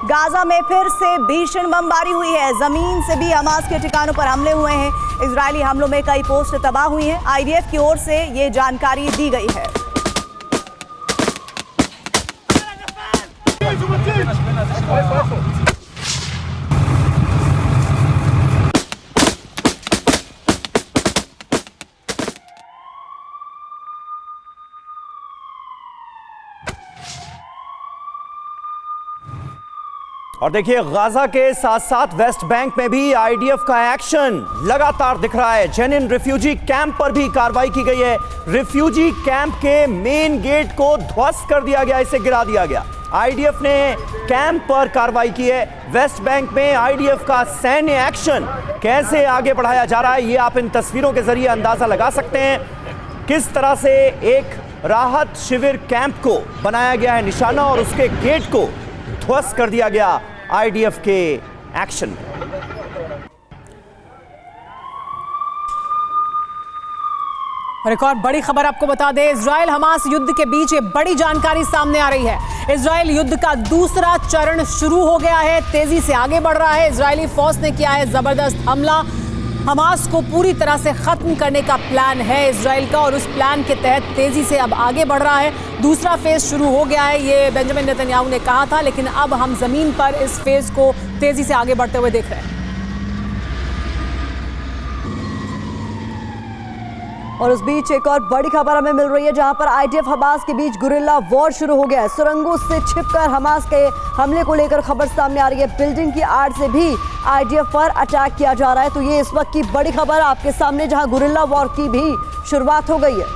Gaza में फिर से भीषण बमबारी हुई है। जमीन से भी हमास के ठिकानों पर हमले हुए हैं। इजरायली हमलों में कई पोस्ट तबाह हुई हैं। आईडीएफ की ओर से ये जानकारी दी गई है। और देखिए, गाजा के साथ साथ वेस्ट बैंक में भी आईडीएफ का एक्शन लगातार दिख रहा है। जेनिन रिफ्यूजी कैंप पर भी कार्रवाई की गई है। रिफ्यूजी कैंप के मेन गेट को ध्वस्त कर दिया गया, इसे गिरा दिया गया। आईडीएफ ने कैंप पर कार्रवाई की है। वेस्ट बैंक में आईडीएफ का सैन्य एक्शन कैसे आगे बढ़ाया जा रहा है, ये आप इन तस्वीरों के जरिए अंदाजा लगा सकते हैं। किस तरह से एक राहत शिविर कैंप को बनाया गया है निशाना और उसके गेट को ध्वस्त कर दिया गया आईडीएफ के एक्शन में। और एक और बड़ी खबर आपको बता दें, इजराइल हमास युद्ध के बीच ये बड़ी जानकारी सामने आ रही है। इजराइल युद्ध का दूसरा चरण शुरू हो गया है, तेजी से आगे बढ़ रहा है। इजरायली फौज ने किया है जबरदस्त हमला। हमास को पूरी तरह से खत्म करने का प्लान है इजराइल का, और उस प्लान के तहत तेजी से अब आगे बढ़ रहा है। दूसरा फेज शुरू हो गया है, ये बेंजामिन नेतन्याहू ने कहा था, लेकिन अब हम जमीन पर इस फेज को तेजी से आगे बढ़ते हुए देख रहे हैं। और उस बीच एक और बड़ी खबर हमें मिल रही है, जहां पर आईडीएफ हमास के बीच गुरिल्ला वॉर शुरू हो गया है। सुरंगों से छिपकर हमास के हमले को लेकर खबर सामने आ रही है। बिल्डिंग की आड़ से भी आईडीएफ पर अटैक किया जा रहा है। तो ये इस वक्त की बड़ी खबर आपके सामने, जहां गुरिल्ला वॉर की भी शुरुआत हो गई है।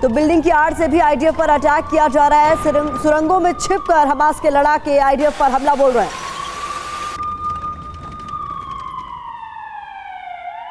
तो बिल्डिंग की आड़ से भी आईडीएफ पर अटैक किया जा रहा है। सुरंगों में छिपकर हमास के लड़ाके आईडीएफ पर हमला बोल रहे हैं।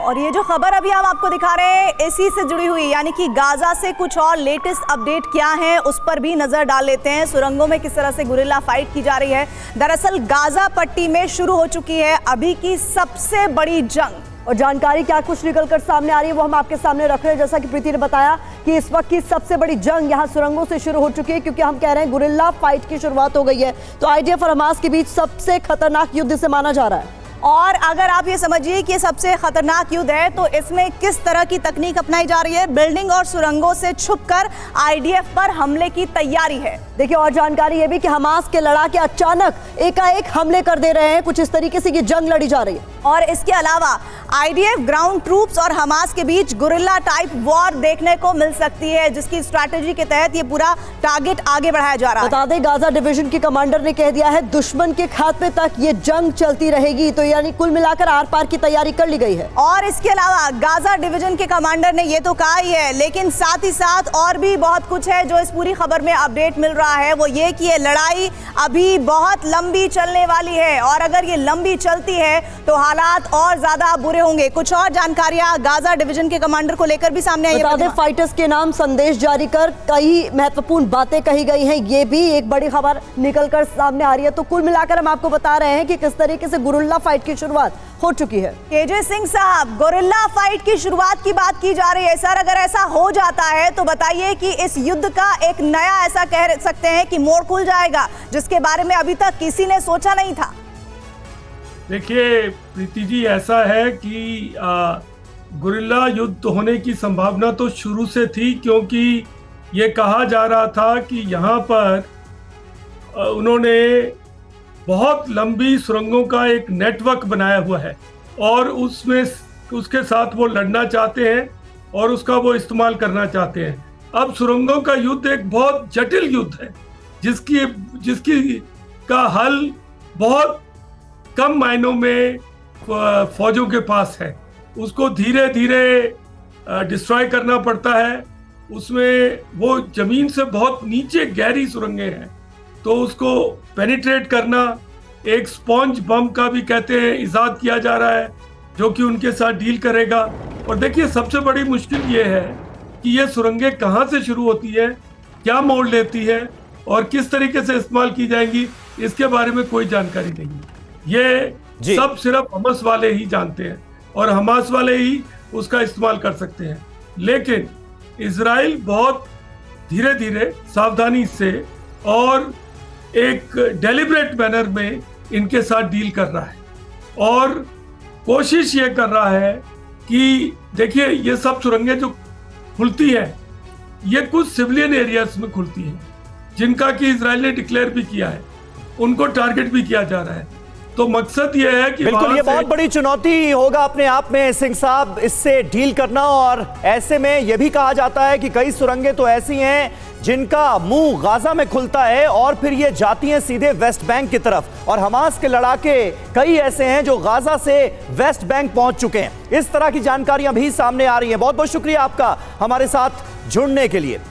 और ये जो खबर अभी हम आपको दिखा रहे हैं इसी से जुड़ी हुई, यानी कि गाजा से कुछ और लेटेस्ट अपडेट क्या है उस पर भी नजर डाल लेते हैं। सुरंगों में किस तरह से गुरिल्ला फाइट की जा रही है। दरअसल गाजा पट्टी में शुरू हो चुकी है अभी की सबसे बड़ी जंग, और जानकारी क्या कुछ निकलकर सामने आ रही है वो हम आपके सामने रख रहे हैं। जैसा कि प्रीति ने बताया कि इस वक्त की सबसे बड़ी जंग यहाँ सुरंगों से शुरू हो चुकी है, क्योंकि हम कह रहे हैं गुरिल्ला फाइट की शुरुआत हो गई है। तो आईडीएफ और हमास के बीच सबसे खतरनाक युद्ध से माना जा रहा है। और अगर आप ये समझिए कि सबसे खतरनाक युद्ध है, तो इसमें किस तरह की तकनीक अपनाई जा रही है। बिल्डिंग और सुरंगों से छुपकर आईडीएफ पर हमले की तैयारी है। देखिए, और जानकारी ये भी कि हमास के लड़ाके अचानक एकाएक हमले कर दे रहे हैं। कुछ इस तरीके से ये जंग लड़ी जा रही है। और इसके अलावा आईडीएफ ग्राउंड ट्रूप्स और हमास के बीच गुरिल्ला टाइप वॉर देखने को मिल सकती है, जिसकी स्ट्रैटेजी के तहत ये पूरा टारगेट आगे बढ़ाया जा रहा है। बता दें, गाजा डिवीजन के कमांडर ने कह दिया है दुश्मन के खात्मे तक ये जंग चलती रहेगी। तो यानी कुल मिलाकर आर पार की तैयारी कर ली गई है। और इसके अलावा गाजा डिवीजन के कमांडर ने ये तो कहा ही है, लेकिन साथ ही साथ और भी बहुत कुछ है जो इस पूरी खबर में अपडेट मिल रहा है। वो ये कि ये लड़ाई अभी बहुत लंबी चलने वाली है, और अगर ये लंबी चलती है तो हालात और ज्यादा बुरे होंगे। कुछ और जानकारियां गाजा डिवीजन के कमांडर को लेकर भी सामने आई है। बता दें, फाइटर्स के नाम संदेश जारी कर कई महत्वपूर्ण बातें कही गई हैं। ये भी एक बड़ी खबर निकलकर सामने आ रही है। तो कुल मिलाकर हम आपको बता रहे हैं कि किस तरीके से गुरिल्ला फाइट की शुरुआत हो चुकी है। केजे सिंह साहब, गुरिल्ला फाइट की शुरुआत की बात की जा रही है। सर, अगर ऐसा हो जाता है तो बताइए कि इस युद्ध का एक नया, ऐसा कह सकते हैं कि मोड़ खुल जाएगा, जिसके बारे में अभी तक किसी ने सोचा नहीं था। देखिए प्रीति जी, ऐसा है कि गुरिल्ला युद्ध होने की संभावना तो शुरू से थी, क्योंकि ये कहा जा रहा था कि यहाँ पर उन्होंने बहुत लंबी सुरंगों का एक नेटवर्क बनाया हुआ है, और उसमें उसके साथ वो लड़ना चाहते हैं और उसका वो इस्तेमाल करना चाहते हैं। अब सुरंगों का युद्ध एक बहुत जटिल युद्ध है, जिसकी का हल बहुत कम मायनों में फौजों के पास है। उसको धीरे धीरे डिस्ट्रॉय करना पड़ता है। उसमें वो जमीन से बहुत नीचे गहरी सुरंगें हैं, तो उसको पेनिट्रेट करना, एक स्पॉन्ज बम का भी कहते हैं इजाद किया जा रहा है, जो कि उनके साथ डील करेगा। और देखिए, सबसे बड़ी मुश्किल ये है कि ये सुरंगें कहाँ से शुरू होती है, क्या मोड़ लेती है और किस तरीके से इस्तेमाल की जाएंगी, इसके बारे में कोई जानकारी नहीं है। ये सब सिर्फ हमास वाले ही जानते हैं, और हमास वाले ही उसका इस्तेमाल कर सकते हैं। लेकिन इजराइल बहुत धीरे धीरे सावधानी से और एक डेलिब्रेट मैनर में इनके साथ डील कर रहा है और कोशिश ये कर रहा है कि देखिए ये सब सुरंगें जो खुलती है ये कुछ सिविलियन एरियाज में खुलती है जिनका कि इजराइल ने डिक्लेयर भी किया है, उनको टारगेट भी किया जा रहा है। तो मकसद ये है कि बिल्कुल ये बहुत बड़ी चुनौती होगा अपने आप में सिंह साहब इससे डील करना। और ऐसे में यह भी कहा जाता है कि कई सुरंगें तो ऐसी हैं जिनका मुंह गाजा में खुलता है और फिर ये जाती हैं सीधे वेस्ट बैंक की तरफ, और हमास के लड़ाके कई ऐसे हैं जो गाजा से वेस्ट बैंक पहुंच चुके हैं। इस तरह की जानकारियां भी सामने आ रही हैं। बहुत बहुत शुक्रिया आपका हमारे साथ जुड़ने के लिए।